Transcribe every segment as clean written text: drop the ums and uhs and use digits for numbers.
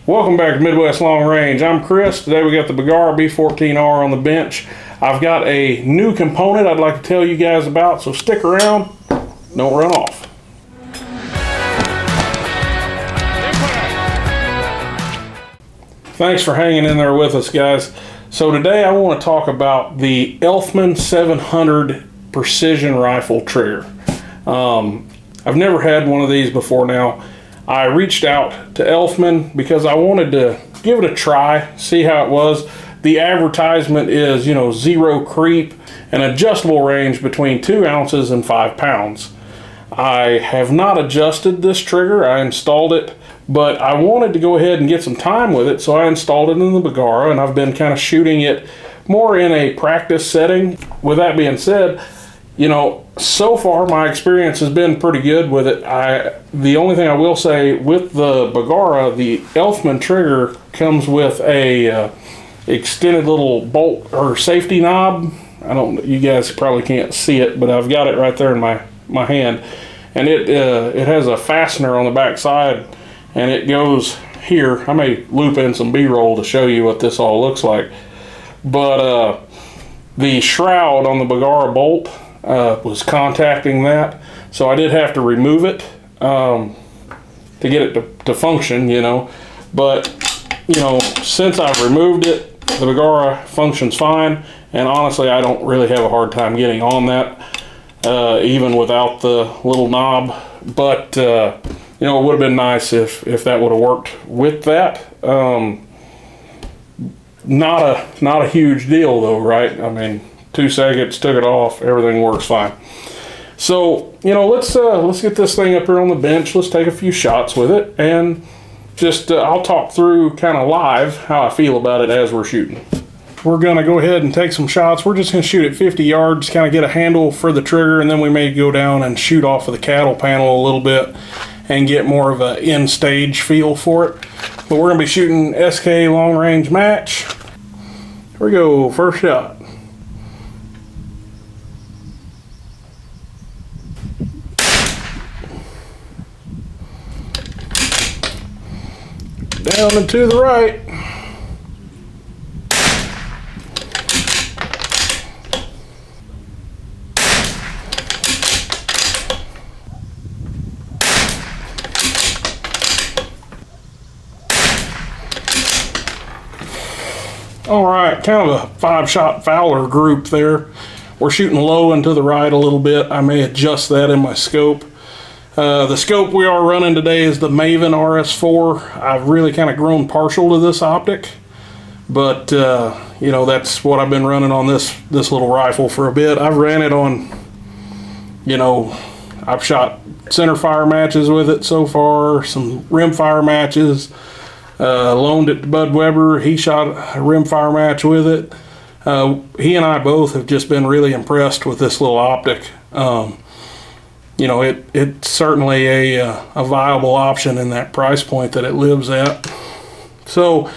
Welcome back to Midwest Long Range. I'm Chris. Today we got the Bergara B-14r on the bench. I've got a new component I'd like to tell you guys about, so stick around, don't run off. Thanks for hanging in there with us, guys. So today I want to talk about the Elfman 700 precision rifle trigger. I've never had one of these before now. I reached out to Elfman because I wanted to give it a try, see how it was. The advertisement is, zero creep, an adjustable range between 2 ounces and 5 pounds. I have not adjusted this trigger. I installed it, but I wanted to go ahead and get some time with it, so I installed it in the Bergara, and I've been kind of shooting it more in a practice setting. With that being said, so far my experience has been pretty good with it. The only thing I will say with the Bergara, the Elfman trigger comes with a extended little bolt or safety knob. You guys probably can't see it, but I've got it right there in my hand, and it has a fastener on the back side, and it goes here. I may loop in some B-roll to show you what this all looks like, but the shroud on the Bergara bolt was contacting that, so I did have to remove it to get it to function, but since I've removed it, the Bergara functions fine, and honestly I don't really have a hard time getting on that even without the little knob. But it would have been nice if that would have worked with that. Not a huge deal though, right? I mean, 2 seconds, took it off, everything works fine. So, let's get this thing up here on the bench. Let's take a few shots with it, and just I'll talk through kind of live how I feel about it as we're shooting. We're gonna go ahead and take some shots. We're just gonna shoot at 50 yards, kind of get a handle for the trigger, and then we may go down and shoot off of the cattle panel a little bit and get more of an in stage feel for it. But we're gonna be shooting SK long range match. Here we go, first shot. Down and to the right. All right, kind of a 5-shot Fowler group there. We're shooting low and to the right a little bit. I may adjust that in my scope. The scope we are running today is the Maven RS4. I've really kind of grown partial to this optic, but that's what I've been running on this little rifle for a bit. I've ran it on, I've shot center fire matches with it so far, some rim fire matches. Loaned it to Bud Weber. He shot a rimfire match with it. He and I both have just been really impressed with this little optic. It's certainly a viable option in that price point that it lives at. So,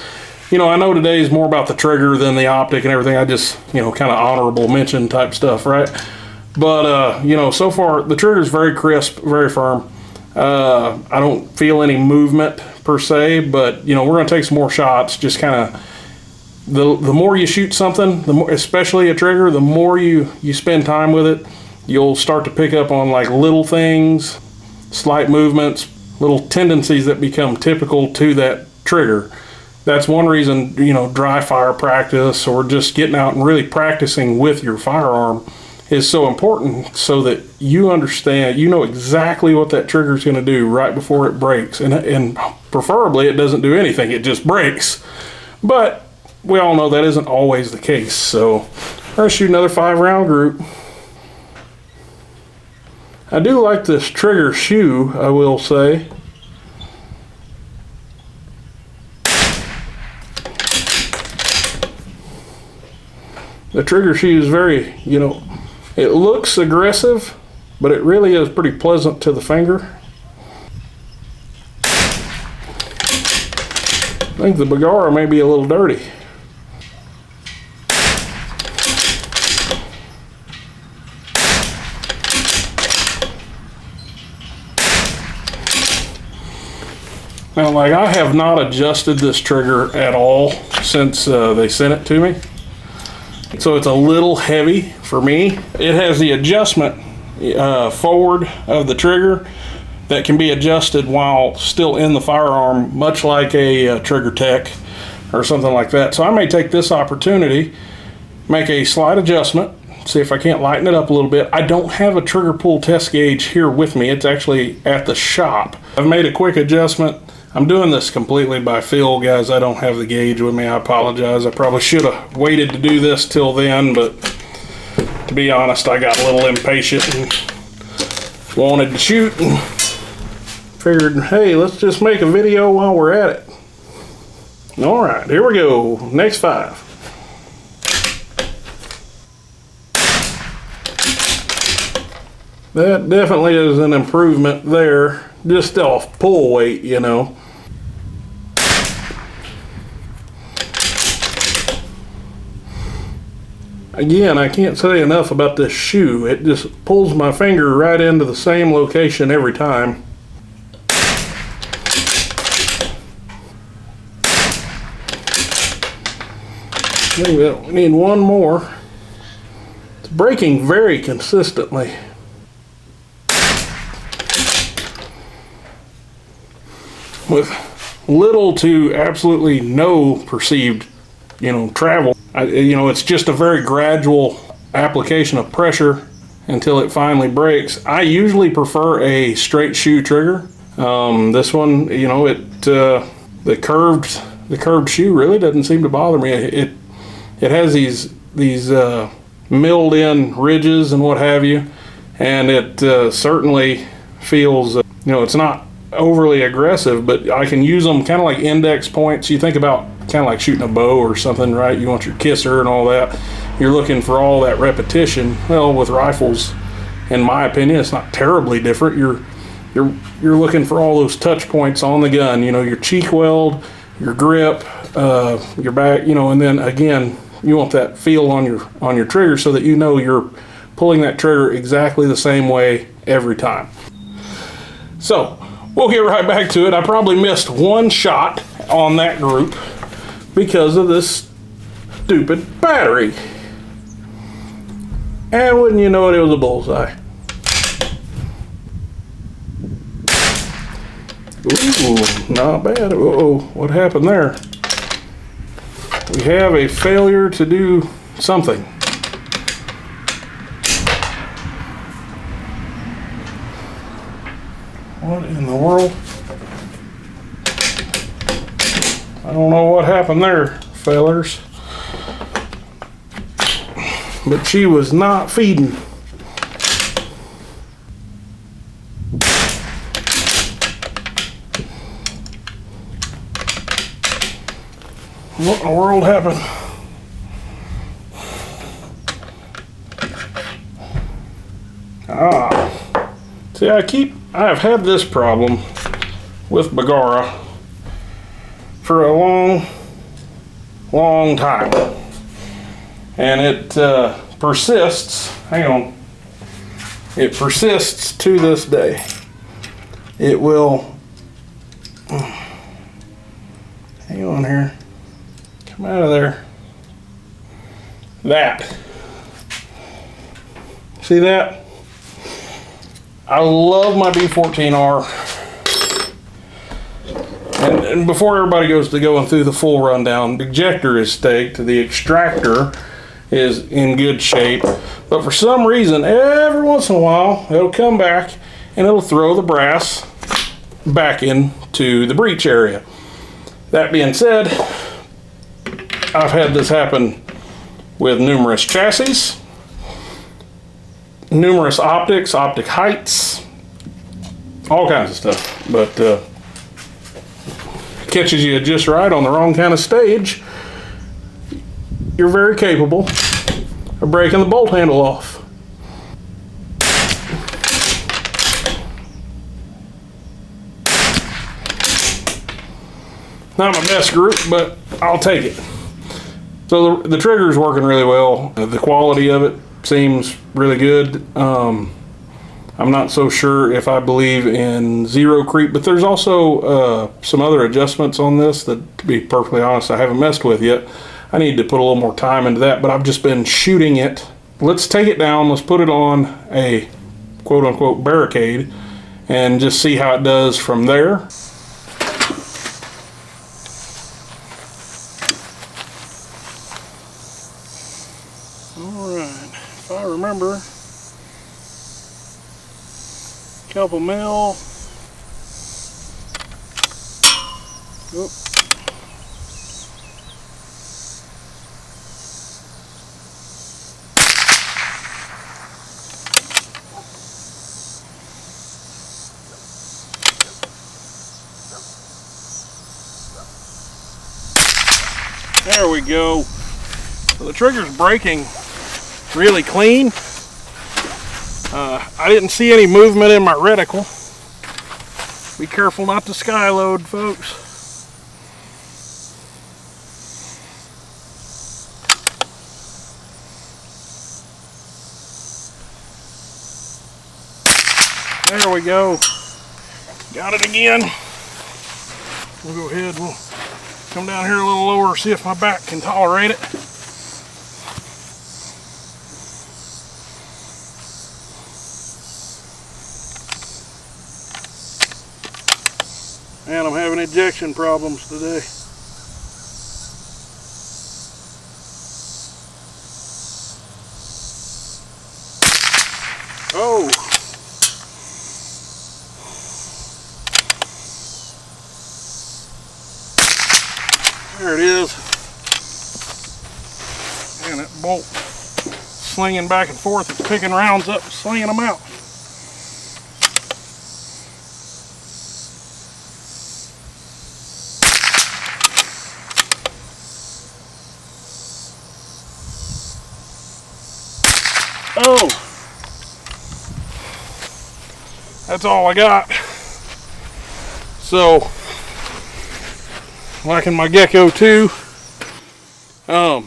I know today is more about the trigger than the optic and everything. I just, kind of honorable mention type stuff, right? But, so far the trigger is very crisp, very firm. I don't feel any movement per se, but we're going to take some more shots. Just kind of the more you shoot something, the more, especially a trigger, the more you spend time with it, you'll start to pick up on like little things, slight movements, little tendencies that become typical to that trigger. That's one reason, dry fire practice or just getting out and really practicing with your firearm is so important, so that you understand, exactly what that trigger is going to do right before it breaks, and preferably it doesn't do anything, it just breaks. But we all know that isn't always the case. So we're going to shoot another 5-round group. I do like this trigger shoe, I will say. The trigger shoe is very, it looks aggressive, but it really is pretty pleasant to the finger. I think the Bergara may be a little dirty. Now, like, I have not adjusted this trigger at all since they sent it to me. So it's a little heavy for me. It has the adjustment forward of the trigger that can be adjusted while still in the firearm, much like a Trigger Tech or something like that. So I may take this opportunity, make a slight adjustment, see if I can't lighten it up a little bit. I don't have a trigger pull test gauge here with me. It's actually at the shop. I've made a quick adjustment. I'm doing this completely by feel, guys. I don't have the gauge with me. I apologize. I probably should have waited to do this till then, but to be honest, I got a little impatient and wanted to shoot and figured, hey, let's just make a video while we're at it. All right, here we go. Next 5. That definitely is an improvement there, just off pull weight, you know. Again, I can't say enough about this shoe. It just pulls my finger right into the same location every time. We need one more. It's breaking very consistently. With little to absolutely no perceived, travel. It's just a very gradual application of pressure until it finally breaks. I usually prefer a straight shoe trigger. This one, the curved shoe really doesn't seem to bother me. It has these milled in ridges and what have you, and it certainly feels, it's not overly aggressive, but I can use them kind of like index points. You think about kind of like shooting a bow or something, right? You want your kisser and all that. You're looking for all that repetition. Well, with rifles, in my opinion, it's not terribly different. You're looking for all those touch points on the gun. Your cheek weld, your grip, your back. And then again, you want that feel on your trigger so that you're pulling that trigger exactly the same way every time. So we'll get right back to it. I probably missed one shot on that group because of this stupid battery. And wouldn't you know it, it was a bullseye. Ooh, not bad. Uh-oh, what happened there? We have a failure to do something. What in the world? I don't know what happened there, fellers. But she was not feeding. What in the world happened? See, I've had this problem with Bergara for a long time, and it persists. Hang on, it persists to this day. It will. Hang on here. Come out of there. That. See that? I love my B-14r. And before everybody goes to going through the full rundown, the ejector is staked, the extractor is in good shape, but for some reason, every once in a while, it'll come back and it'll throw the brass back into the breech area. That being said, I've had this happen with numerous chassis, numerous optics, optic heights, all kinds of stuff, but catches you just right on the wrong kind of stage, you're very capable of breaking the bolt handle off. Not my best group, but I'll take it. So the trigger is working really well. The quality of it seems really good. I I'm not so sure if I believe in zero creep, but there's also some other adjustments on this that, to be perfectly honest, I haven't messed with yet. I need to put a little more time into that, but I've just been shooting it. Let's take it down, let's put it on a quote-unquote barricade and just see how it does from there. Alright, if I remember, couple mil. Oop. There we go. So the trigger's breaking really clean. I didn't see any movement in my reticle. Be careful not to skyload, folks. There we go. Got it again. We'll go ahead, we'll come down here a little lower, see if my back can tolerate it. And I'm having ejection problems today. Oh! There it is. And that bolt slinging back and forth, it's picking rounds up, slinging them out. Oh, that's all I got. So, liking my Gecko too. But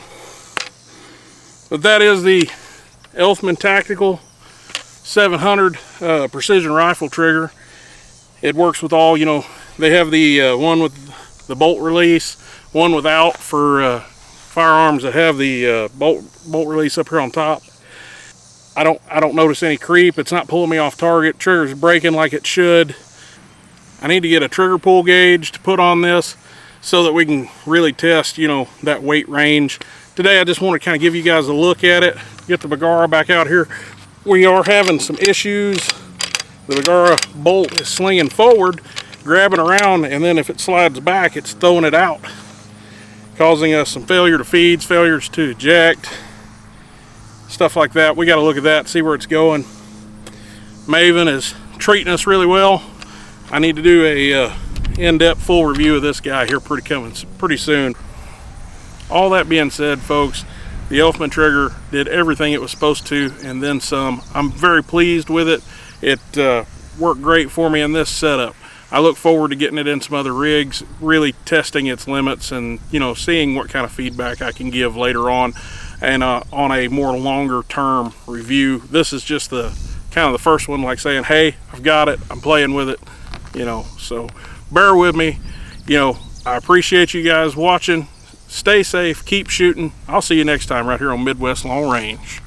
that is the Elfman Tactical 700 precision rifle trigger. It works with all, you know, they have the one with the bolt release, one without for firearms that have the bolt release up here on top. I don't notice any creep. It's not pulling me off target. Trigger's breaking like it should. I need to get a trigger pull gauge to put on this so that we can really test, you know, that weight range. Today I just want to kind of give you guys a look at it. Get the Bergara back out here. We are having some issues. The Bergara bolt is slinging forward, grabbing around, and then if it slides back, it's throwing it out, causing us some failure to feeds, failures to eject, stuff like that. We got to look at that, see where it's going. Maven is treating us really well. I need to do a in-depth full review of this guy here pretty soon. All that being said, folks, the Elfman trigger did everything it was supposed to and then some. I'm very pleased with it. It worked great for me in this setup. I look forward to getting it in some other rigs, really testing its limits and, you know, seeing what kind of feedback I can give later on and on a more longer term review. This is just the kind of the first one, like saying, hey, I've got it, I'm playing with it, you know, so bear with me. You know, I appreciate you guys watching. Stay safe, keep shooting. I'll see you next time right here on Midwest Long Range.